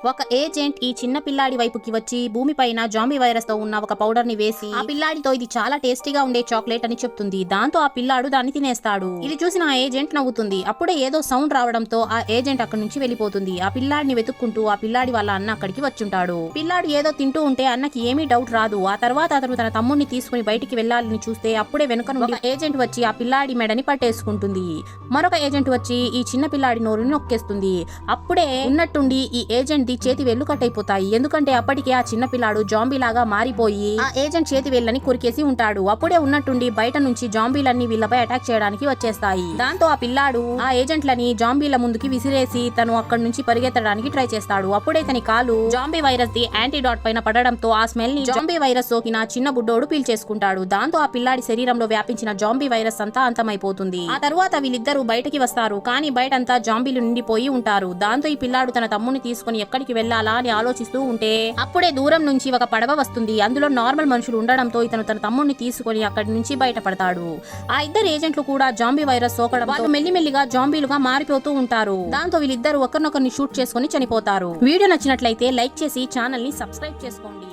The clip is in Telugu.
ఒక ఏజెంట్ ఈ చిన్న పిల్లాడి వైపుకి వచ్చి భూమిపైన జాంబీ వైరస్ తో ఉన్న ఒక పౌడర్ ని వేసి ఆ పిల్లాడితో ఇది చాలా టేస్టీగా ఉండే చాక్లెట్ అని చెప్తుంది. దాంతో ఆ పిల్లాడు దాన్ని తినేస్తాడు. ఇది చూసిన ఆ ఏజెంట్ నవ్వుతుంది. అప్పుడే ఏదో సౌండ్ రావడంతో ఆ ఏజెంట్ అక్కడి నుంచి వెళ్ళిపోతుంది. ఆ పిల్లాడిని వెతుక్కుంటూ ఆ పిల్లాడి వాళ్ళ అన్న అక్కడికి వచ్చుంటాడు. పిల్లాడు ఏదో తింటూ ఉంటే అన్నకి ఏమీ డౌట్ రాదు. ఆ తర్వాత అతను తన తమ్ముడిని తీసుకుని బయటికి వెళ్లాలని చూస్తే అప్పుడే వెనుక నుండి ఏజెంట్ వచ్చి ఆ పిల్లాడి మెడని పట్టేసుకుంటుంది. మరొక ఏజెంట్ వచ్చి ఈ చిన్న పిల్లాడి నోరుని నొక్కేస్తుంది. అప్పుడే ఉన్నట్టుండి ఈ ఏజెంట్ ది చేతి వేళ్లు కట్ అయిపోతాయి. ఎందుకంటే అప్పటికే ఆ చిన్న పిల్లాడు జాంబీ లాగా మారిపోయి ఆ ఏజెంట్ చేతి వేళ్ళని కొరికేసి ఉంటాడు. అప్పుడే ఉన్నట్టుండి బయట నుంచి జాంబీలన్నీ వీళ్ళపై అటాక్ చేయడానికి వచ్చేస్తాయి. దాంతో ఆ పిల్లాడు ఆ ఏజెంట్లని జాంబీల ముందుకి విసిరేసి తను అక్కడి నుంచి పరిగెత్తడానికి ట్రై చేస్తాడు. అప్పుడే తన కాలు జాంబీ వైరస్ ది యాంటీడాట్ పైన పడడంతో ఆ స్మెల్ ని జాంబీ వైరస్ సోకిన చిన్న బుడ్డోడు పీల్చేసుకుంటాడు. దాంతో ఆ పిల్లాడి శరీరంలో వ్యాపించిన జాంబీ వైరస్ అంతా అంతమైపోతుంది. ఆ తర్వాత వీళ్ళిద్దరూ బయటకి వస్తారు. కానీ బయటంతా జాంబీలు నిండిపోయి ఉంటారు. దాంతో ఈ పిల్లాడు తన తమ్ముని తీసుకుని ఎక్కడికి వెళ్లాలా అని ఆలోచిస్తూ ఉంటే అప్పుడే దూరం నుంచి ఒక పడవ వస్తుంది. అందులో నార్మల్ మనుషులు ఉండడంతో ఇతను తన తమ్ముడిని తీసుకుని అక్కడి నుంచి బయటపడతాడు. ఆ ఇద్దరు ఏజెంట్లు కూడా జాంబీ వైరస్ సోకడం వాళ్ళు మెల్లిమెల్లిగా జాంబీలుగా మారిపోతూ ఉంటారు. దాంతో వీళ్ళిద్దరు ఒకరినొకరిని షూట్ చేసుకుని చనిపోతారు. వీడియో నచ్చినట్లయితే లైక్ చేసి ఛానల్ ని సబ్స్క్రైబ్ చేసుకోండి.